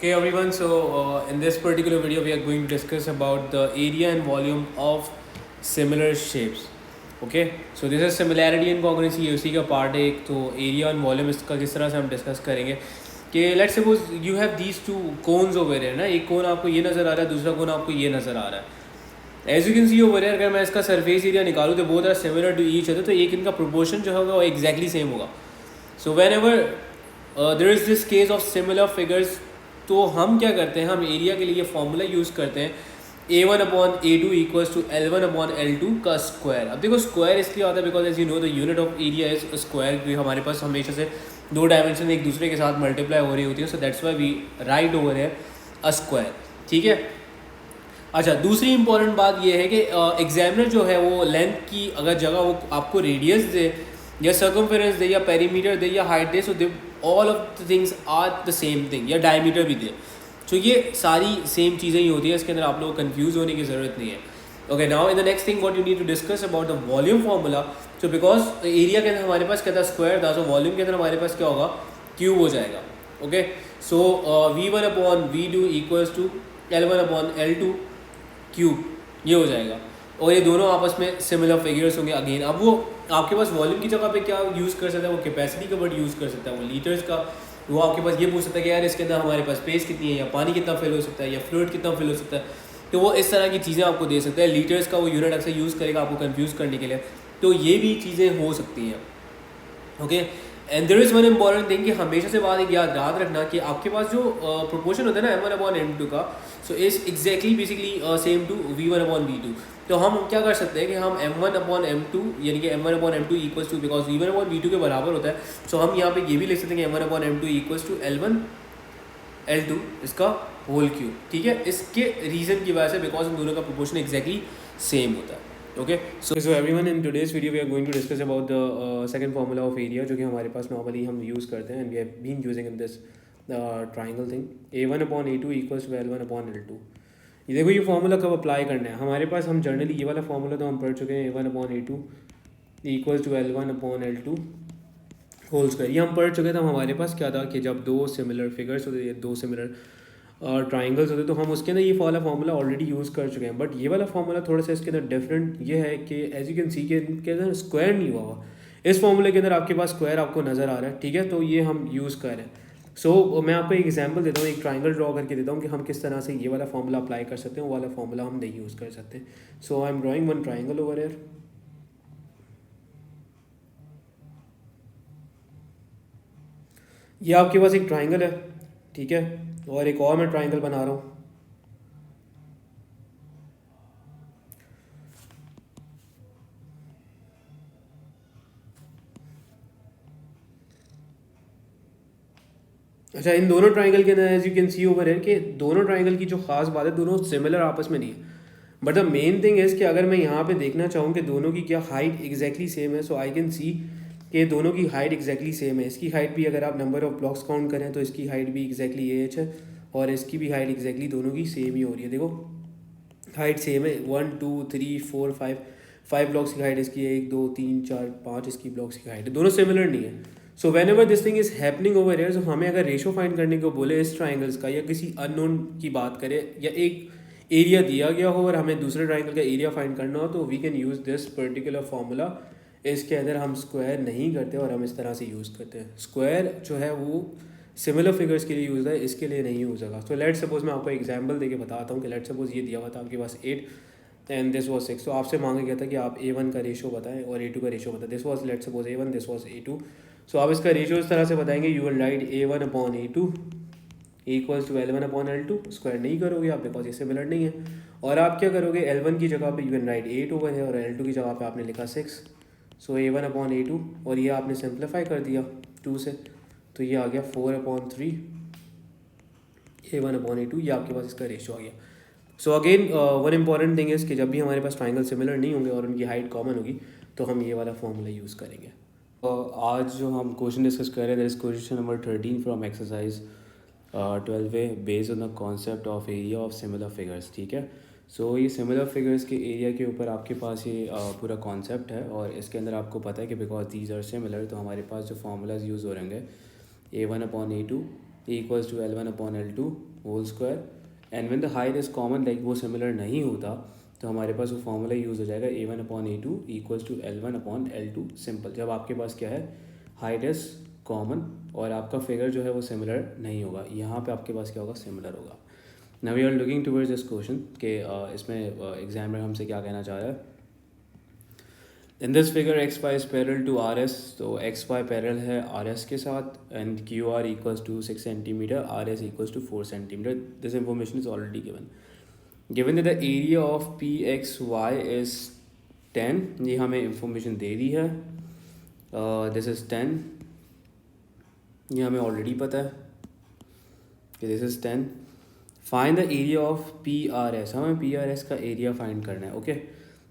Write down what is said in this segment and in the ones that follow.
Okay everyone, so in this particular video we are going to discuss about the area and volume of similar shapes. Okay, so this is similarity and congruency, ये उसी का part है एक. तो area और volume इसका किस तरह से हम डिस्कस करेंगे कि let's suppose you have these two cons over है ना, एक कोन आपको ये नज़र आ रहा है, दूसरा कोन आपको ये नज़र आ रहा है. As you can see over है, अगर मैं इसका सरफेस एरिया निकालूँ तो both are similar to each other, तो एक इनका प्रोपोर्शन जो होगा वो एग्जैक्टली सेम होगा. So whenever there is this case of similar figures, तो हम क्या करते हैं, हम एरिया के लिए फॉर्मूला यूज़ करते हैं A1/A2 इक्वल्स टू L1/L2 का स्क्वायर. अब देखो स्क्वायर इसलिए आता है because as you know the unit of area is square, क्योंकि हमारे पास हमेशा से दो डायमेंशन एक दूसरे के साथ मल्टीप्लाई हो रही होती है. So that's why we write over है अ स्क्वायर. ठीक है. अच्छा, दूसरी इंपॉर्टेंट बात ये है कि एग्जामिनर जो है वो लेंथ की अगर जगह वो आपको रेडियस दे या सर्कमफेरेंस दे या पेरीमीटर दे या हाइट दे, so they all of the things are the same thing, या डायमीटर भी दे, तो ये सारी सेम चीज़ें ही होती है. इसके अंदर आप लोगों को कन्फ्यूज़ होने की ज़रूरत नहीं है. Okay, now in the next thing what you need to discuss about the volume formula. So because area के अंदर हमारे पास क्या था, स्क्वायर था, सो वॉल्यूम के अंदर हमारे पास क्या होगा, क्यूब हो जाएगा. Okay, so V1/V2 equals to L1/L2 cube, ये हो जाएगा. और ये दोनों आपस में सिमिलर फिगर्स होंगे. अगेन अब वो आपके पास वॉल्यूम की जगह पे क्या यूज़ कर सकता है, वो कैपेसिटी का वर्ड यूज़ कर सकता है, वो लीटर्स का. वो आपके पास ये पूछ सकता है कि यार इसके अंदर हमारे पास स्पेस कितनी है, या पानी कितना फिल हो सकता है, या फ्लूइड कितना फिल हो सकता है. तो वो इस तरह की चीज़ें आपको दे सकता है. लीटर्स का वो यूनिट अक्सर यूज़ करेगा आपको कन्फ्यूज़ करने के लिए. तो ये भी चीज़ें हो सकती हैं. Okay, and there is one important thing कि हमेशा से बात एक याद रखना कि आपके पास जो प्रोपोर्शन होता है ना M1/M2 का, so is exactly basically same to V1/V2. तो हम क्या कर सकते हैं कि हम M1/M2 यानी कि M1/M2 equals to, because V1/V2 के बराबर होता है, सो हम यहाँ पे ये भी लिख सकते हैं कि M1/M2 इक्वल्स टू L1/L2 इसका होल क्यूब. ठीक है, इसके रीज़न की वजह से बिकॉज इन दोनों का प्रोपोर्शन एग्जैक्टली सेम होता है. Okay, so everyone, in today's video we are going to discuss about the second formula of area, जो कि हमारे पास नॉर्मली हम यूज़ करते हैं, and we have been using in this triangle thing. A1/A2 equals to L1/L2. ये देखो, ये formula कब अप्लाई करना है हमारे पास, हम जनरली ये वाला फार्मूला तो हम पढ़ चुके हैं, A1/A2 equals to L1/L2 whole square. ये हम पढ़ चुके थे. हमारे पास क्या था कि जब दो सिमिलर फिगर्स होते हैं, दो सिमिलर ट्राइंगल्स होते, तो हम उसके अंदर ये वाला फार्मूला ऑलरेडी यूज़ कर चुके हैं. बट ये वाला फार्मूला थोड़ा सा इसके अंदर डिफरेंट ये है कि एज यू कैन सी के अंदर स्क्वायर नहीं हुआ. इस फार्मूले के अंदर आपके पास स्क्वायर आपको नज़र आ रहा है. ठीक है, तो ये हम यूज़ कर रहे हैं. सो मैं आपको एक एग्जांपल देता हूँ, एक ट्राइंगल ड्रॉ करके देता हूँ कि हम किस तरह से ये वाला फार्मूला अप्लाई कर सकते हैं, वो वाला फार्मूला हम नहीं यूज़ कर सकते. So I am drawing one triangle over here. ये आपके पास एक ट्राइंगल है. ठीक है, और एक और मैं ट्राइंगल बना रहा हूँ. अच्छा, इन दोनों ट्राइंगल के अंदर as you can see over है कि दोनों ट्राइंगल की जो खास बात है, दोनों सिमिलर आपस में नहीं है. But the main thing is कि अगर मैं यहाँ पे देखना चाहूँ कि दोनों की क्या हाइट एग्जैक्टली सेम है, सो आई कैन सी कि दोनों की हाइट एग्जैक्टली सेम है. इसकी हाइट भी अगर आप नंबर ऑफ ब्लॉक्स काउंट करें तो इसकी हाइट भी एग्जैक्टली AH है, और इसकी भी हाइट एग्जैक्टली दोनों की सेम ही हो रही है. देखो हाइट सेम है, 1 2 3 4 5 ब्लॉक्स की हाइट इसकी है, 1 2 3 4 5 इसकी ब्लॉक्स की हाइट है, दोनों सिमिलर नहीं है. So whenever this thing is happening over here, so हमें अगर रेशो फाइंड करने को बोले इस ट्राइंगल्स का, या किसी अननोन की बात करें, या एक एरिया दिया गया हो और हमें दूसरे ट्राइंगल का एरिया फाइंड करना हो, तो we can use this particular formula. इसके अंदर हम स्क्वायर नहीं करते और हम इस तरह से यूज़ करते हैं. स्क्वायर जो है वो सिमिलर फिगर्स के लिए यूज़ है, इसके लिए नहीं यूज़ होगा. तो लेट सपोज मैं आपको एग्जांपल देके बताता हूँ कि लेट सपोज ये दिया हुआ था आपके पास 8 एंड दिस वाज 6. तो आपसे मांगा गया था कि आप A1 का रेशो बताएं और A2 का रेशो बताएं. This was let suppose A1, this was A2. So आप इसका रेशो इस तरह से बताएंगे, you will write A1/A2 equals to L1/L2. Square नहीं करोगे आप बिकॉज ये सिमिलर नहीं है. और आप क्या करोगे, L1 की जगह पे यू कैन राइट 8 ओवर है, और L2 की जगह पे आपने लिखा 6. सो A1/A2, और ये आपने सिंप्लीफाई कर दिया 2 से, तो ये आ गया 4/3 A1/A2. ये आपके पास इसका रेशो आ गया. So again one important thing is कि जब भी हमारे पास ट्राइंगल सिमिलर नहीं होंगे और उनकी हाइट कॉमन होगी, तो हम ये वाला फॉर्मूला यूज़ करेंगे. आज जो हम क्वेश्चन डिस्कस कर रहे हैं, that is question number 13 from exercise 12A based on the concept of area of similar figures. ठीक है, सो ये सिमिलर फिगर्स के एरिया के ऊपर आपके पास ये पूरा कॉन्सेप्ट है, और इसके अंदर आपको पता है कि बिकॉज दीज आर सिमिलर, तो हमारे पास जो फार्मूलाज यूज़ हो रहेंगे A1/A2 equals to L1/L2 whole square, and when the height is common, like वो सिमिलर नहीं होता, तो हमारे पास वो फॉर्मूला यूज़ हो जाएगा A1/A2 equals to L1/L2 simple. जब आपके पास क्या है, हाइट इज़ कॉमन और आपका फिगर जो है वो सिमिलर नहीं होगा, यहाँ पे आपके पास क्या होगा, सिमिलर होगा। Now we are looking towards this question के इसमें एग्जामिनर हमसे क्या कहना चाह रहा है। In this figure XY is parallel to RS, तो XY पैरेलल है RS के साथ, and QR equals to 6 centimetre, RS equals to 4 centimetre. This information is already given. Given that the area of PXY is 10, ये हमें information दे दी है। This is 10, ये हमें already पता है कि this is 10। Find the area of PRS, हमें PRS का एरिया फाइंड करना है। Okay,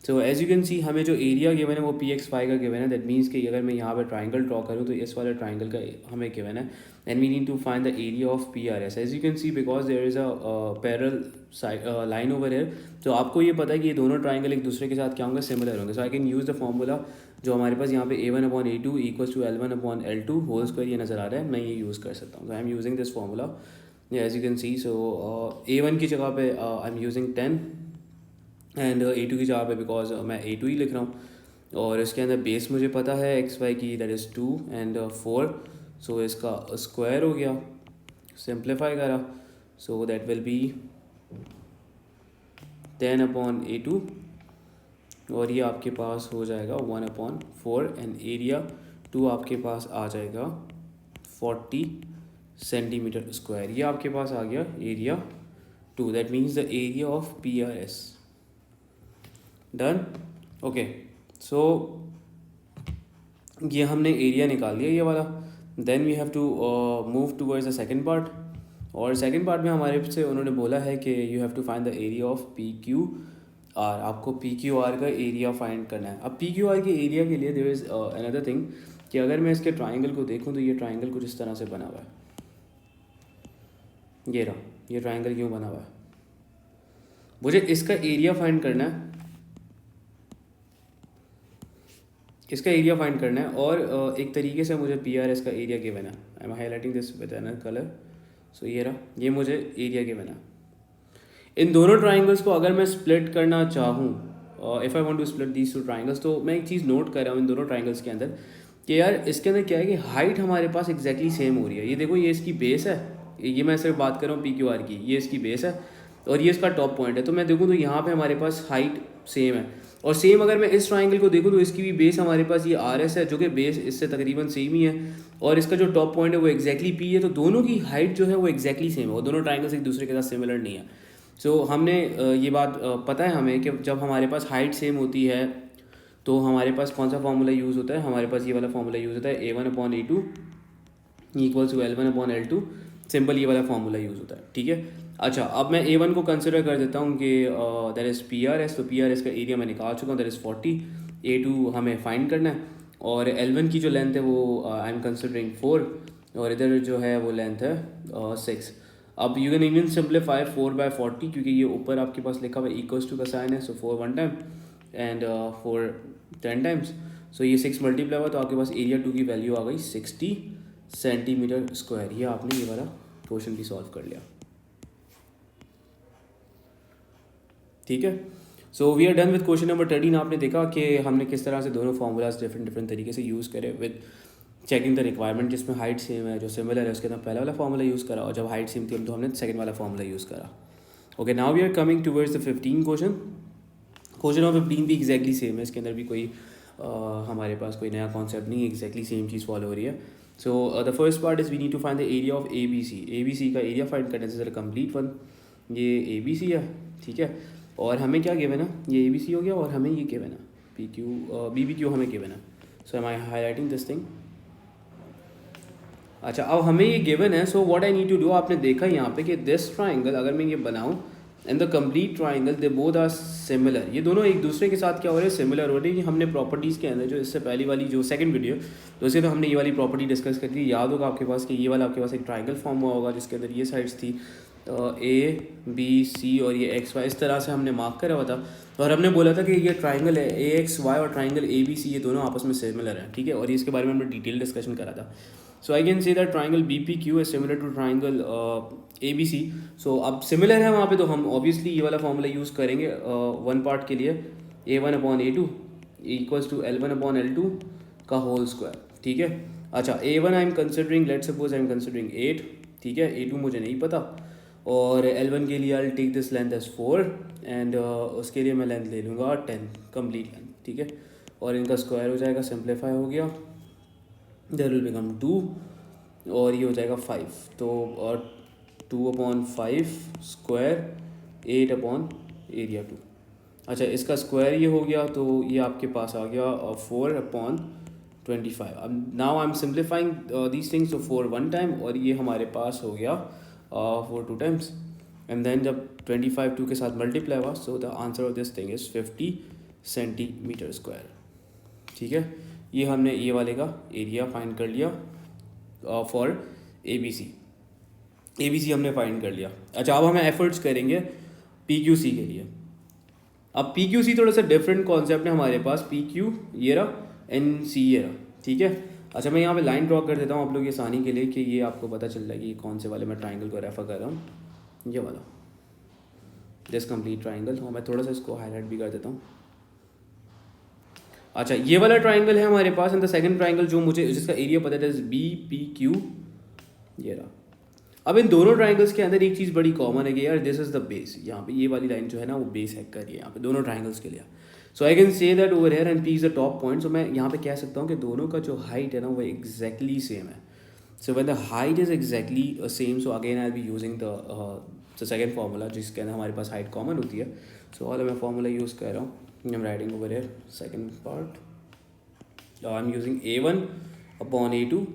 so as you can see हमें जो एरिया गिवन है वो PXY का गिवन है। दैट मीन्स कि अगर मैं यहाँ पर ट्राइंगल ड्रॉ करूँ तो इस वाले ट्राइंगल का हमें गिवन है, and we need to find the area of PRS। As you can see because there is a parallel line over here, तो आपको ये पता है कि ये दोनों ट्राइंगल एक दूसरे के साथ क्या होंगे, सिमिलर होंगे। So I can use the formula जो हमारे पास यहाँ पे A1/A2 equals to L1/L2 whole square, ये नज़र आ रहा है, मैं ये यूज़ कर सकता हूँ। So I am using this formula as you can see. So A1 की जगह पे आई एम यूजिंग 10, एंड A2 की जगह पे बिकॉज मैं A2 ही लिख रहा हूँ, और इसके अंदर बेस मुझे पता है XY की, दैट इज़ 2 एंड 4, सो इसका स्क्वायर हो गया, सिंप्लीफाई करा, so that will be 10/A2, और ये आपके पास हो जाएगा 1/4, एंड एरिया 2 आपके पास आ जाएगा 40 सेंटीमीटर स्क्वायर। ये आपके पास आ गया area 2, that means the area of PRS। Done. Okay, so ये हमने एरिया निकाल लिया ये वाला। Then we have to move towards the second part, और सेकंड पार्ट में हमारे से उन्होंने बोला है कि you have to find the area of PQR। आपको PQR का एरिया फाइंड करना है। अब PQR के एरिया के लिए देयर इज़ अनदर थिंग कि अगर मैं इसके ट्राइंगल को देखूं तो ये ट्राइंगल कुछ इस तरह से बना हुआ है, ये रहा, ये ट्राइंगल क्यों बना हुआ है, मुझे इसका एरिया फाइंड करना है, इसका एरिया फाइंड करना है, और एक तरीके से मुझे PRS का एरिया गिवन है। I am highlighting this with another colour, so ये रहा, ये मुझे एरिया गिवन है। इन दोनों ट्राइंगल्स को अगर मैं स्प्लिट करना चाहूँ, if I want to split these two triangles, तो मैं एक चीज़ नोट कर रहा हूँ इन दोनों ट्राइंगल्स के अंदर कि यार इसके अंदर क्या है कि हाइट हमारे पास एग्जैक्टली सेम हो रही है। ये देखो, ये इसकी बेस है, ये मैं सिर्फ बात कर रहा हूँ PQR की, ये इसकी बेस है और ये इसका टॉप पॉइंट है। तो मैं देखूँ तो यहाँ पे हमारे पास हाइट सेम है, और सेम अगर मैं इस ट्राइंगल को देखूँ तो इसकी भी बेस हमारे पास ये RS है, जो कि बेस इससे तकरीबन सेम ही है, और इसका जो टॉप पॉइंट है वो एग्जैक्टली P है। तो दोनों की हाइट जो है वो एग्जैक्टली सेम है, और दोनों ट्राइंगल्स एक दूसरे के साथ सिमिलर नहीं है। सो हमने ये बात पता है हमें कि जब हमारे पास हाइट सेम होती है तो हमारे पास कौन सा फार्मूला यूज़ होता है, हमारे पास ये वाला फार्मूला यूज़ होता है, A1/A2 equals to L1/L2, simple ये वाला फार्मूला यूज़ होता है। ठीक है, अच्छा, अब मैं A1 को कंसिडर कर देता हूँ कि दैट इज़ PRS, तो PRS का एरिया मैं निकाल चुका हूँ, दैट इज़ 40। A2 हमें फाइंड करना है, और L1 की जो लेंथ है वो आई एम कंसिडरिंग 4, और इधर जो है वो लेंथ है 6। अब यू कैन इवन सिंप्लीफाई 4/40, क्योंकि ये ऊपर आपके पास लिखा हुआ इक्वल्स टू का साइन है, सो 4 1 टाइम एंड 4 10 टाइम्स, सो ये 6 मल्टीप्लाई हुआ, तो आपके पास एरिया 2 की वैल्यू आ गई 60 सेंटीमीटर स्क्वायर। ये आपने ये वाला क्वेश्चन भी सॉल्व कर लिया। ठीक है, so we are done with question number 13। आपने देखा कि हमने किस तरह से दोनों फार्मूलाज डिफरेंट तरीके से यूज़ करे विद चेकिंग द रिक्वायरमेंट। जिसमें हाइट सेम है, जो सिमिलर है, उसके अंदर पहला वाला फार्मूला यूज़ करा, और जब हाइट सेम थी तो हमने सेकंड वाला फार्मूला यूज़ करा। Okay, now we are coming towards the 15 question. Question number 15 भी एग्जैक्टली सेम है, इसके अंदर भी कोई हमारे पास कोई नया कॉन्सेप्ट नहीं है, एग्जैक्टली सेम चीज़ फॉलो हो रही है। So the first part is we need to find the area of ABC का एरिया फाइंड करना है, कंप्लीट वन। ये ABC है, ठीक है, और हमें क्या गिवन है, ये ABC हो गया, और हमें ये गिवन है BBQ हमें गिवन है। So am I highlighting this thing. अच्छा, अब हमें ये गिवन है, so what I need to do, आपने देखा यहाँ पे कि दिस ट्राइंगल अगर मैं ये बनाऊँ and the complete triangle they both are similar, ये दोनों एक दूसरे के साथ क्या हो रहे हैं, सिमिलर हो रहे हैं। हमने प्रॉपर्टीज़ के अंदर जो इससे पहली वाली जो सेकंड वीडियो, तो इससे तो हमने ये वाली प्रॉपर्टी डिस्कस कर ली। याद होगा आपके पास कि ये वाला आपके पास एक ट्राइंगल फॉर्म हुआ होगा जिसके अंदर ये साइड्स थी A B C और ये XY, इस तरह से हमने मार्क करा हुआ था, और हमने बोला था कि ये ट्राइंगल है AXY और ट्राइंगल ABC, ये दोनों आपस में सिमिलर हैं। ठीक है, और इसके बारे में हमने डिटेल डिस्कशन करा था। So I can say that triangle B P Q is similar to triangle A B C. So अब सिमिलर है वहाँ पे, तो हम ऑब्वियसली ये वाला फॉर्मूला यूज़ करेंगे वन पार्ट के लिए. A1/A2 इक्वल्स टू L1/L2 का होल स्क्वायर. ठीक है. अच्छा, A1 I am considering, let suppose I am considering 8. ठीक है. A2 मुझे नहीं पता, और L1 के लिए I take this length as 4 and उसके लिए मैं लेंथ ले लूँगा 10 कंप्लीट लेंथ. ठीक है. और इनका स्क्वायर हो जाएगा, सिंप्लीफाई हो गया, देयर विल बिकम 2 और ये हो जाएगा 5. तो 2/5 स्क्वायर 8/एरिया 2. अच्छा, इसका स्क्वायर ये हो गया, तो ये आपके पास आ गया 4/25. अब now I am simplifying these things. तो 4 वन टाइम, और ये हमारे पास हो गया 4 2 टाइम्स, एंड देन जब 25 2 के साथ मल्टीप्लाई हुआ, so the answer of this thing is 50 centimetre square. ठीक है. ये हमने ये वाले का एरिया फाइंड कर लिया फॉर ए बी सी हमने फाइंड कर लिया. अच्छा, अब हमें एफर्ट्स करेंगे पी क्यू सी के लिए. अब पी क्यू सी थोड़ा सा डिफरेंट कॉन्सेप्ट है हमारे पास. पी क्यू ये रहा, एन सी ये रहा. ठीक है. अच्छा, मैं यहाँ पे लाइन ड्रॉ कर देता हूँ आप लोग ये आसानी के लिए, कि ये आपको पता चल जाएगी ये कौन से वाले मैं ट्राइंगल को रेफर कर रहा हूँ. ये वाला दिस कंप्लीट ट्राइंगल. और मैं थोड़ा सा इसको हाईलाइट भी कर देता हूँ. अच्छा, ये वाला ट्राइंगल है हमारे पास, एंड द सेकंड ट्राइंगल जो मुझे जिसका एरिया पता है बी पी क्यू ये रहा. अब इन दोनों ट्राइंगल्स के अंदर एक चीज़ बड़ी कॉमन है कि यार दिस इज़ द बेस. यहाँ पे ये वाली लाइन जो है ना वो बेस है कर रही है यहाँ पे दोनों ट्राइंगल्स के लिए. So I can say that over here and P is the top point. So मैं यहाँ पे कह सकता हूँ कि दोनों का जो हाइट है ना वो एग्जैक्टली सेम है. So when the height is exactly same, so again I be using the second formula जिसके अंदर हमारे पास हाइट कॉमन होती है. सो वाला मैं फार्मूला यूज़ कर रहा हूँ. आई am writing over here second part. I am using A1/A2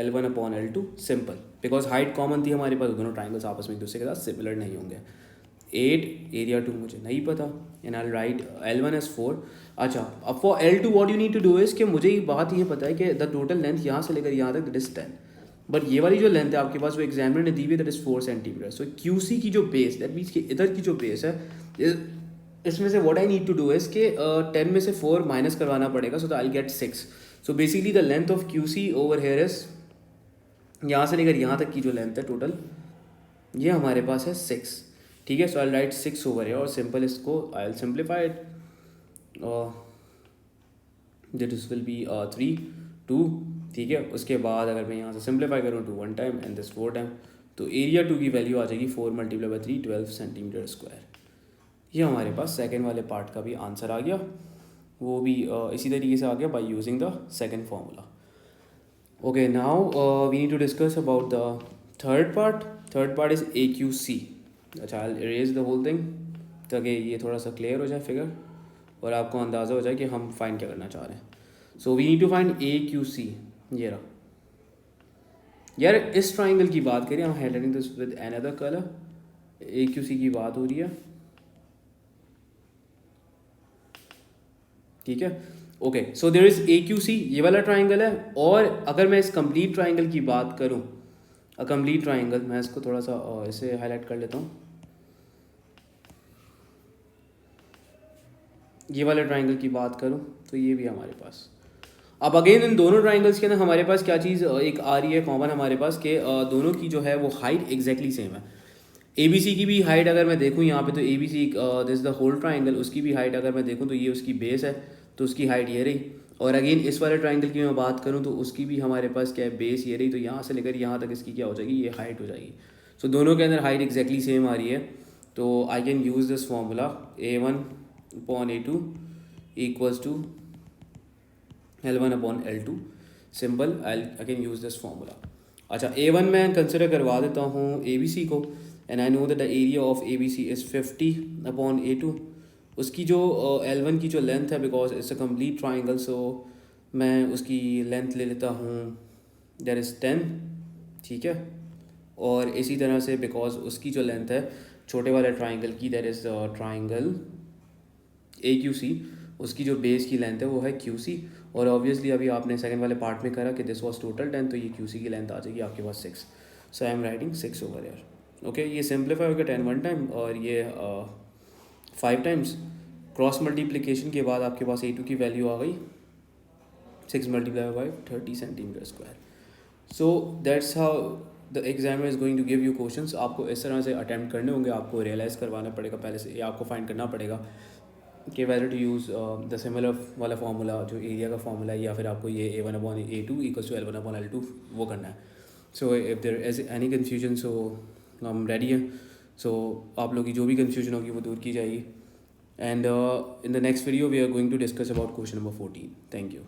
L1/L2 simple, because height common थी हमारे पास. दोनों ट्राइंगल्स आपस में एक दूसरे के साथ सिमिलर नहीं होंगे. 8 एरिया 2 मुझे नहीं पता, and I right L1 as 4. अच्छा, अब for L2 what you need to do is कि मुझे एक बात ये पता है कि द टोटल लेंथ यहाँ से लेकर यहाँ तक दैट इज 10, बट ये वाली जो लेंथ है आपके पास वो एग्जामिनर ने दी हुई that is 4 centimetre. So QC की जो बेस, दैट मीन्स कि इधर की जो बेस है, इसमें से what I need to do is कि 10 में से 4 माइनस करवाना पड़ेगा. So I get 6. So basically the length of QC over here is, यहाँ से लेकर यहाँ तक की जो लेंथ है टोटल, ये हमारे पास है 6. ठीक है. सो आई राइट 6 ओवर है, और सिंपल इसको I will simplify it. This will be 3 2. ठीक है. उसके बाद अगर मैं यहाँ से सिंप्लीफाई करूँ 2 one time and this 4 time, तो एरिया 2 की वैल्यू आ जाएगी 4 × 3 12 सेंटीमीटर स्क्वायर. ये हमारे पास सेकेंड वाले पार्ट का भी आंसर आ गया. वो भी इसी तरीके से आ गया by using the second formula. Okay, now we need to discuss about the third part. Third part is AQC. अच्छा, I'll erase the whole thing ताकि ये थोड़ा सा क्लियर हो जाए फिगर, और आपको अंदाज़ा हो जाए कि हम फाइंड क्या करना चाह रहे हैं. So we need to find AQC. ये रहा. यार इस ट्राइंगल की बात करें, हम highlighting this with another colour. AQC की बात हो रही है. ठीक है. Okay, so there is AQC, ये वाला ट्राइंगल है. और अगर मैं इस कंप्लीट ट्राइंगल की बात करूं, अ कंप्लीट ट्राइंगल, मैं इसको थोड़ा सा इसे हाईलाइट कर लेता हूं. ये वाले ट्राइंगल की बात करूं तो ये भी हमारे पास. अब अगेन इन दोनों ट्राइंगल्स के अंदर हमारे पास क्या चीज़ एक आ रही है कॉमन हमारे पास, कि दोनों की जो है वो हाइट एग्जैक्टली सेम है. ABC की भी हाइट अगर मैं देखूँ यहाँ पे, तो ABC this the whole triangle, उसकी भी हाइट अगर मैं देखूँ तो ये उसकी बेस है, तो उसकी हाइट ये रही. और अगेन इस वाले ट्राइंगल की मैं बात करूँ तो उसकी भी हमारे पास क्या है, बेस ये रही. तो यहाँ से लेकर यहाँ तक इसकी क्या हो जाएगी, ये हाइट हो जाएगी. सो दोनों के अंदर हाइट एग्जैक्टली सेम आ रही है. तो I can use this formula A1/A2 equals to L1/L2 simple. I can use this formula. अच्छा, A1 मैं कंसिडर करवा देता हूँ ABC को, and I know that the area of ABC is 50/A2. उसकी जो L1 की जो लेंथ है, because it's a complete triangle, so मैं उसकी लेंथ ले लेता हूँ, दैट इज़ 10. ठीक है. और इसी तरह से बिकॉज उसकी जो लेंथ है छोटे वाले ट्राइंगल की, दैट इज़ ट्राइंगल AQC, उसकी जो बेस की लेंथ है वो है QC. और ऑब्वियसली अभी आपने सेकंड वाले पार्ट में करा कि दिस वाज टोटल 10, तो ये QC की लेंथ आ जाएगी आपके पास 6. So I am writing 6 over here. Okay, ये सिंप्लीफाई हो गया 10 वन टाइम, और ये 5 टाइम्स. क्रॉस मल्टीप्लिकेशन के बाद आपके पास A2 की वैल्यू आ गई 6 × 5 30 centimetre square. So that's how the examiner is going to give you questions. आपको इस तरह से अटैम्प्ट करने होंगे. आपको रियलाइज़ करवाना पड़ेगा पहले से, या आपको फाइंड करना पड़ेगा कि whether to use the similar वाला फार्मूला जो एरिया का फार्मूला है, या फिर आपको ये A1/A2 इक्वल्स टू L1/L2 वो करना है. So if there is any confusion, so हम रेडी हैं. सो आप लोगों की जो भी कन्फ्यूजन होगी वो दूर की जाएगी. And in the next video we are going to discuss about question number 14. Thank you.